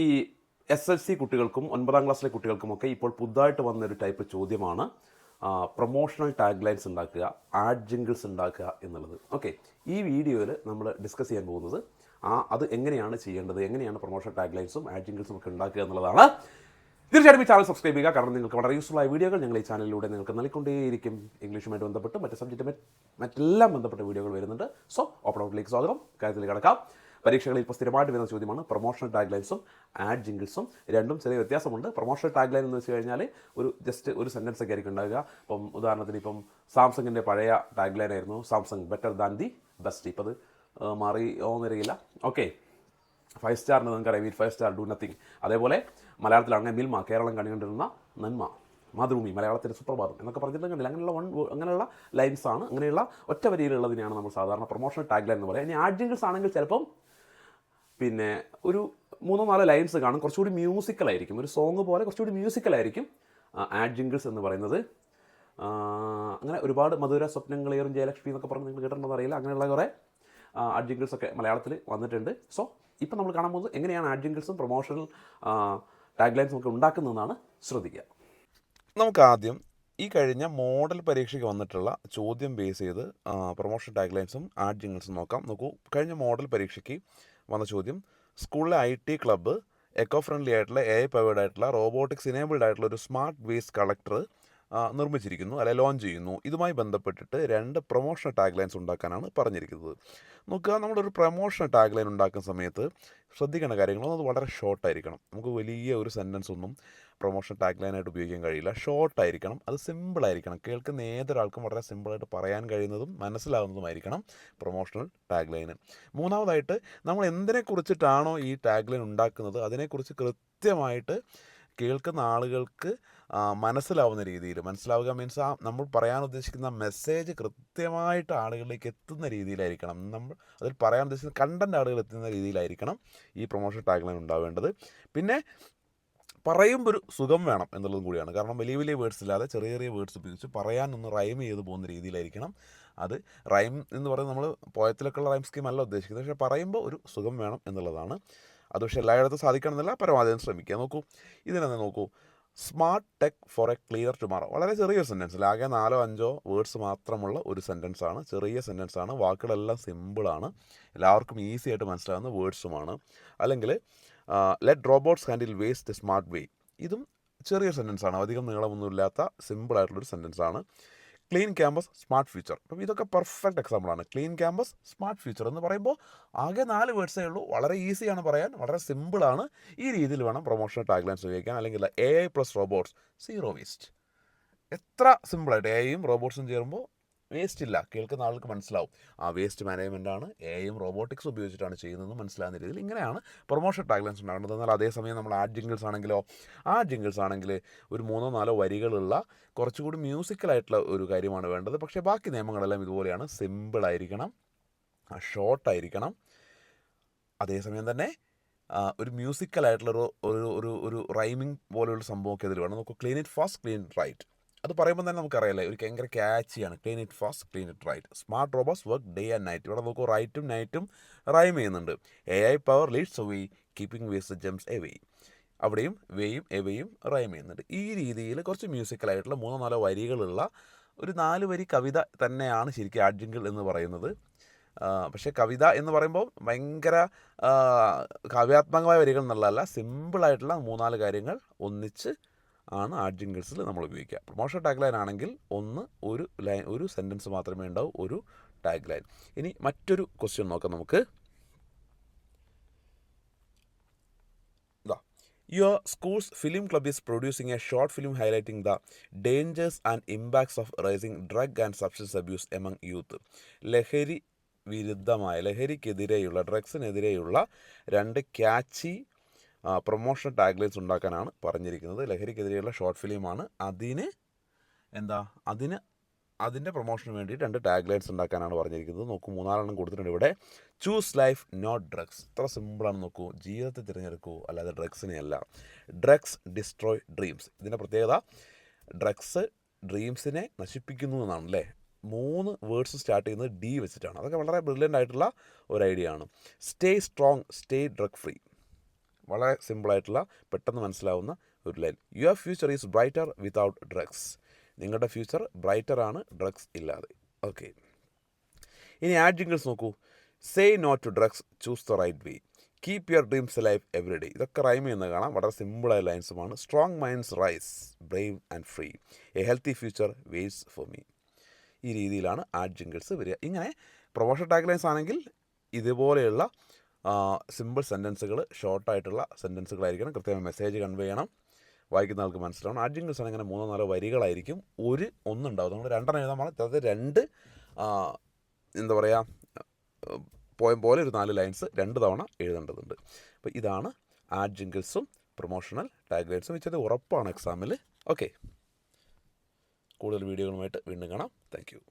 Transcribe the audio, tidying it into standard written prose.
ഈ SLC കുട്ടികൾക്കും 9ാം ക്ലാസ്സിലെ കുട്ടികൾക്കുമൊക്കെ ഇപ്പോൾ പുതുതായിട്ട് വന്നൊരു ടൈപ്പ് ചോദ്യമാണ് പ്രൊമോഷണൽ ടാഗ് ലൈൻസ് ഉണ്ടാക്കുക, ആഡ് ജിങ്കിൾസ് ഉണ്ടാക്കുക എന്നുള്ളത്. ഓക്കെ, ഈ വീഡിയോയിൽ നമ്മൾ ഡിസ്കസ് ചെയ്യാൻ പോകുന്നത് അത് എങ്ങനെയാണ് ചെയ്യേണ്ടത്, എങ്ങനെയാണ് പ്രൊമോഷണൽ ടാഗ് ലൈൻസും ആഡ് ജിങ്കിൾസും ഒക്കെ ഉണ്ടാക്കുക എന്നുള്ളതാണ്. തീർച്ചയായിട്ടും ഈ ചാനൽ സബ്സ്ക്രൈബ് ചെയ്യുക, കാരണം നിങ്ങൾക്ക് വളരെ യൂസ്ഫുൾ ആയ വീഡിയോകൾ ഞങ്ങൾ ഈ ചാനലിലൂടെ നിങ്ങൾക്ക് നൽകിക്കൊണ്ടേയിരിക്കും. ഇംഗ്ലീഷുമായിട്ട് ബന്ധപ്പെട്ട് മറ്റ് സബ്ജക്റ്റുമായി മറ്റെല്ലാം ബന്ധപ്പെട്ട വീഡിയോകൾ വരുന്നുണ്ട്. സോ ഓപ്പൺ ഔട്ടിലേക്ക് സ്വാഗതം. കാര്യത്തിൽ കിടക്കാം. പരീക്ഷകളിൽ ഇപ്പോൾ സ്ഥിരമായിട്ട് വരുന്ന ചോദ്യമാണ് പ്രൊമോഷണൽ ടാഗ് ലൈൻസും ആഡ് ജിങ്കിൾസും. രണ്ടും ചെറിയ വ്യത്യാസമുണ്ട്. പ്രൊമോഷണൽ ടാഗ് ലൈൻ എന്ന് വെച്ച് കഴിഞ്ഞാൽ ജസ്റ്റ് ഒരു സെൻറ്റൻസ് ഒക്കെ ആയിരിക്കും ഉണ്ടാകുക. ഇപ്പം ഉദാഹരണത്തിന് സാംസങ്ങിൻ്റെ പഴയ ടാഗ് ലൈൻ ആയിരുന്നു Samsung better than the best. ഇപ്പം അത് മാറിയോന്നറിയില്ല. ഓക്കെ, 5 സ്റ്റാറിന് നിങ്ങൾക്കറിയാം, 5 സ്റ്റാർ ഡു നത്തിങ്. അതേപോലെ മലയാളത്തിലാണെങ്കിൽ മിൽമ, കേരളം കണ്ടുകൊണ്ടിരുന്ന നന്മ, മാതൃഭൂമി, മലയാളത്തിൻ്റെ സുപ്രഭാതം എന്നൊക്കെ പറഞ്ഞിട്ടുണ്ടെങ്കിൽ അങ്ങനെയുള്ള ലൈൻസാണ്, അങ്ങനെയുള്ള ഒറ്റ വരിയിലുള്ളതിനെയാണ് നമ്മൾ സാധാരണ പ്രൊമോഷണൽ ടാഗ് ലൈൻ എന്ന് പറയുക. ഇനി ആഡ് ജിങ്കിൾസ് ആണെങ്കിൽ ചിലപ്പം ഒരു 3-4 ലൈൻസ് കാണും, കുറച്ചുകൂടി മ്യൂസിക്കലായിരിക്കും, ഒരു സോങ് പോലെ കുറച്ചുകൂടി മ്യൂസിക്കലായിരിക്കും ആഡ് ജിങ്കിൾസ് എന്ന് പറയുന്നത്. അങ്ങനെ ഒരുപാട് മധുര സ്വപ്നങ്ങളേറും ജയലക്ഷ്മി എന്നൊക്കെ പറഞ്ഞ് നിങ്ങൾ കേട്ടിട്ടുണ്ടെന്ന് അറിയില്ല. അങ്ങനെയുള്ള കുറേ ആഡ് ജിങ്കിൾസ് ഒക്കെ മലയാളത്തിൽ വന്നിട്ടുണ്ട്. സോ ഇപ്പം നമ്മൾ കാണാൻ പോകുന്നത് എങ്ങനെയാണ് ആഡ് ജിങ്കിൾസും പ്രൊമോഷണൽ ടാഗ് ലൈൻസും ഒക്കെ ഉണ്ടാക്കുന്നതെന്നാണ്. ശ്രദ്ധിക്കുക. നമുക്ക് ആദ്യം ഈ കഴിഞ്ഞ മോഡൽ പരീക്ഷയ്ക്ക് വന്നിട്ടുള്ള ചോദ്യം ബേസ് ചെയ്ത് പ്രൊമോഷൻ ടാഗ് ലൈൻസും ആഡ് ജിങ്കിൾസും നോക്കൂ. കഴിഞ്ഞ മോഡൽ പരീക്ഷയ്ക്ക് വന്ന ചോദ്യം, സ്കൂളിലെ IT ക്ലബ്ബ് എക്കോ ഫ്രണ്ട്ലി ആയിട്ടുള്ള AI പവേർഡ് ആയിട്ടുള്ള റോബോട്ടിക്സ് ഇനേബിൾഡ് ആയിട്ടുള്ള ഒരു സ്മാർട്ട് വേസ്റ്റ് കളക്ടർ നിർമ്മിച്ചിരിക്കുന്നു, അല്ലെങ്കിൽ ലോഞ്ച് ചെയ്യുന്നു. ഇതുമായി ബന്ധപ്പെട്ടിട്ട് 2 പ്രൊമോഷണൽ ടാഗ് ലൈൻസ് ഉണ്ടാക്കാനാണ് പറഞ്ഞിരിക്കുന്നത്. നോക്കുക, നമ്മളൊരു പ്രൊമോഷണൽ ടാഗ് ലൈൻ ഉണ്ടാക്കുന്ന സമയത്ത് ശ്രദ്ധിക്കേണ്ട കാര്യങ്ങളൊന്നും അത് വളരെ ഷോർട്ടായിരിക്കണം. നമുക്ക് വലിയ ഒരു സെൻറ്റൻസ് ഒന്നും പ്രൊമോഷണൽ ടാഗ് ലൈനായിട്ട് ഉപയോഗിക്കാൻ കഴിയില്ല. ഷോർട്ടായിരിക്കണം, അത് സിമ്പിളായിരിക്കണം, കേൾക്കുന്ന ഏതൊരാൾക്കും വളരെ സിമ്പിളായിട്ട് പറയാൻ കഴിയുന്നതും മനസ്സിലാവുന്നതുമായിരിക്കണം പ്രൊമോഷണൽ ടാഗ് ലൈന്. മൂന്നാമതായിട്ട്, നമ്മൾ എന്തിനെക്കുറിച്ചിട്ടാണോ ഈ ടാഗ് ലൈൻ ഉണ്ടാക്കുന്നത് അതിനെക്കുറിച്ച് കൃത്യമായിട്ട് കേൾക്കുന്ന ആളുകൾക്ക് മനസ്സിലാവുന്ന രീതിയിൽ, മനസ്സിലാവുക മീൻസ് നമ്മൾ പറയാൻ ഉദ്ദേശിക്കുന്ന മെസ്സേജ് കൃത്യമായിട്ട് ആളുകളിലേക്ക് എത്തുന്ന രീതിയിലായിരിക്കണം. നമ്മൾ അതിൽ പറയാൻ ഉദ്ദേശിക്കുന്ന കണ്ടൻറ്റ് ആളുകൾ എത്തുന്ന രീതിയിലായിരിക്കണം ഈ പ്രൊമോഷൻ ടാഗ് ലൈൻ ഉണ്ടാവേണ്ടത്. പിന്നെ പറയുമ്പോൾ ഒരു സുഖം വേണം എന്നുള്ളതും കൂടിയാണ്. കാരണം വലിയ വലിയ വേർഡ്സ് ഇല്ലാതെ ചെറിയ ചെറിയ വേർഡ്സ് ഉപയോഗിച്ച് പറയാനൊന്ന് റൈം ചെയ്ത് പോകുന്ന രീതിയിലായിരിക്കണം അത്. റൈം എന്ന് പറയുന്നത് നമ്മൾ പോയത്തിലൊക്കെയുള്ള റൈം സ്കീം അല്ല ഉദ്ദേശിക്കുന്നത്, പക്ഷേ പറയുമ്പോൾ ഒരു സുഖം വേണം എന്നുള്ളതാണ്. അത് പക്ഷേ എല്ലായിടത്തും സാധിക്കണമെന്നില്ല, പരമാവധി ശ്രമിക്കുക. നോക്കൂ, smart tech four A clear tomorrow. വളരെ ചെറിയൊരു സെൻറ്റൻസിൽ ആകെ 4-5 വേർഡ്സ് മാത്രമുള്ള ഒരു സെൻറ്റൻസാണ്, ചെറിയ സെൻറ്റൻസാണ്, വാക്കുകളെല്ലാം സിമ്പിളാണ്, എല്ലാവർക്കും ഈസി ആയിട്ട് മനസ്സിലാകുന്ന വേർഡ്സുമാണ്. അല്ലെങ്കിൽ let robots handle waste smart way. ഇതും ചെറിയൊരു സെൻറ്റൻസാണ്, അധികം നീളമൊന്നുമില്ലാത്ത സിമ്പിളായിട്ടുള്ളൊരു സെൻറ്റൻസാണ്. Clean campus smart future. അപ്പം ഇതൊക്കെ പെർഫെക്റ്റ് എക്സാമ്പിളാണ്. ക്ലീൻ ക്യാമ്പസ് സ്മാർട്ട് ഫ്യൂച്ചർ എന്ന് പറയുമ്പോൾ ആകെ 4 വേർഡ്സേ ഉള്ളൂ, വളരെ ഈസിയാണ് പറയാൻ, വളരെ സിമ്പിളാണ്. ഈ രീതിയിൽ വേണം പ്രൊമോഷണൽ ടാഗ് ലൈൻസ് ഉപയോഗിക്കാൻ. അല്ലെങ്കിൽ AI plus robots zero waste. എത്ര സിമ്പിളായിട്ട് AIയും റോബോട്ട്സും ചേരുമ്പോൾ വേസ്റ്റ് ഇല്ല, കേൾക്കുന്ന ആൾക്ക് മനസ്സിലാവും ആ വേസ്റ്റ് മാനേജ്മെൻറ്റാണ് AIയും റോബോട്ടിക്സും ഉപയോഗിച്ചിട്ടാണ് ചെയ്യുന്നതെന്ന് മനസ്സിലാകുന്ന രീതിയിൽ ഇങ്ങനെയാണ് പ്രൊമോഷൻ ടാഗ് ലൈൻസ് ഉണ്ടാകുന്നത്. എന്നാൽ അതേസമയം നമ്മൾ ആഡ് ജിങ്കിൾസ് ആണെങ്കിൽ ഒരു 3-4 വരികളുള്ള കുറച്ചുകൂടി മ്യൂസിക്കലായിട്ടുള്ള ഒരു കാര്യമാണ് വേണ്ടത്. പക്ഷേ ബാക്കി നിയമങ്ങളെല്ലാം ഇതുപോലെയാണ്, സിമ്പിളായിരിക്കണം, ഷോർട്ടായിരിക്കണം, അതേസമയം തന്നെ ഒരു മ്യൂസിക്കലായിട്ടുള്ള ഒരു റൈമിങ് പോലെയുള്ള സംഭവമൊക്കെ അതിൽ വേണം. നമുക്ക് clean it fast, clean it right. അത് പറയുമ്പോൾ തന്നെ നമുക്കറിയാമല്ലേ, ഒരു ഭയങ്കര ക്യാച്ചിയാണ്. Clean it fast, clean it right. Smart robots work day and night. ഇവിടെ നോക്കൂ, റൈറ്റും നൈറ്റും റൈം ചെയ്യുന്നുണ്ട്. AI power leads away keeping waste germs away. അവിടെയും വേയും എവയും റൈം ചെയ്യുന്നുണ്ട്. ഈ രീതിയിൽ കുറച്ച് മ്യൂസിക്കലായിട്ടുള്ള 3-4 വരികളുള്ള ഒരു 4 വരി കവിത തന്നെയാണ് ശരിക്കും ആഡ് ജിങ്കിൾ എന്ന് പറയുന്നത്. പക്ഷേ കവിത എന്ന് പറയുമ്പോൾ ഭയങ്കര കാവ്യാത്മകമായ വരികൾ എന്നുള്ളതല്ല, സിമ്പിളായിട്ടുള്ള 3-4 കാര്യങ്ങൾ ഒന്നിച്ച് ആണ് ആഡ് ജിങ്കിൾസിൽ നമ്മൾ ഉപയോഗിക്കുക. പ്രൊമോഷൻ ടാഗ് ലൈൻ ആണെങ്കിൽ ഒരു സെൻറ്റൻസ് മാത്രമേ ഉണ്ടാവൂ, ഒരു ടാഗ് ലൈൻ. ഇനി മറ്റൊരു ക്വസ്റ്റ്യൻ നോക്കാം നമുക്ക്. Your school's film club is producing a short film highlighting the dangers and impacts of rising drug and substance abuse among youth. ലഹരിക്കെതിരെയുള്ള ഡ്രഗ്സിനെതിരെയുള്ള 2 catchy promotion tag lines ഉണ്ടാക്കാനാണ് പറഞ്ഞിരിക്കുന്നത്. ലഹരിക്കെതിരെയുള്ള ഷോർട്ട് ഫിലിമാണ്. അതിൻ്റെ പ്രൊമോഷന് വേണ്ടി 2 ടാഗ് ലൈൻസ് ഉണ്ടാക്കാനാണ് പറഞ്ഞിരിക്കുന്നത്. നോക്കൂ, 3 കൊടുത്തിട്ടുണ്ട് ഇവിടെ. Choose life not drugs. ഇത്ര സിമ്പിളാണ്. നോക്കൂ, ജീവിതത്തെ തിരഞ്ഞെടുക്കൂ, അല്ലാതെ ഡ്രഗ്സിനെ അല്ല. Drugs destroy dreams. ഇതിൻ്റെ പ്രത്യേകത ഡ്രഗ്സ് ഡ്രീംസിനെ നശിപ്പിക്കുന്നു എന്നാണ് അല്ലേ. 3 വേർഡ്സ് സ്റ്റാർട്ട് ചെയ്യുന്നത് D വെച്ചിട്ടാണ്. അതൊക്കെ വളരെ ബ്രില്യൻ്റ് ആയിട്ടുള്ള ഒരു ഐഡിയ ആണ്. Stay strong, stay drug free. വളരെ സിമ്പിളായിട്ടുള്ള പെട്ടെന്ന് മനസ്സിലാവുന്ന ഒരു line. Your future is brighter without drugs. നിങ്ങളുടെ ഫ്യൂച്ചർ ബ്രൈറ്റർ ആണ് ഡ്രഗ്സ് ഇല്ലാതെ. ഓക്കെ, ഇനി ആഡ്ജിങ്കിൾസ് നോക്കൂ. Say no to drugs, choose the right way, keep your dreams life every day. ഇതൊക്കെ റൈം ചെയ്യുന്ന കാണാം, വളരെ സിമ്പിളായ ലൈൻസുമാണ്. Strong minds rise, brave and free, a healthy future waits for me. ഈ രീതിയിലാണ് ആഡ്ജിങ്കിൾസ് വരിക. ഇങ്ങനെ പ്രൊമോഷൻ ടാഗ് ലൈൻസ് ആണെങ്കിൽ ഇതുപോലെയുള്ള സിമ്പിൾ സെൻറ്റൻസുകൾ, ഷോർട്ടായിട്ടുള്ള സെൻറ്റൻസുകളായിരിക്കണം. കൃത്യമായി മെസ്സേജ് കൺവേ ചെയ്യണം, വായിക്കുന്ന ആൾക്ക് മനസ്സിലാവണം. ആഡ്ജിങ്കിൾസ് ആണെങ്കിൽ ഇങ്ങനെ 3-4 വരികളായിരിക്കും, ഒന്നുണ്ടാവും. നമ്മൾ 2 എഴുതാൻ പാടില്ല, അതായത് 2 എന്താ പറയുക പോയം പോലെ ഒരു 4 ലൈൻസ് 2 തവണ എഴുതേണ്ടതുണ്ട്. അപ്പോൾ ഇതാണ് ആഡ്ജിങ്കിൾസും പ്രൊമോഷണൽ ടാഗ് ലൈൻസും. വെച്ചത് ഉറപ്പാണ് എക്സാമിൽ. ഓക്കെ, കൂടുതൽ വീഡിയോകളുമായിട്ട് വീണ്ടും കാണാം. Thank you.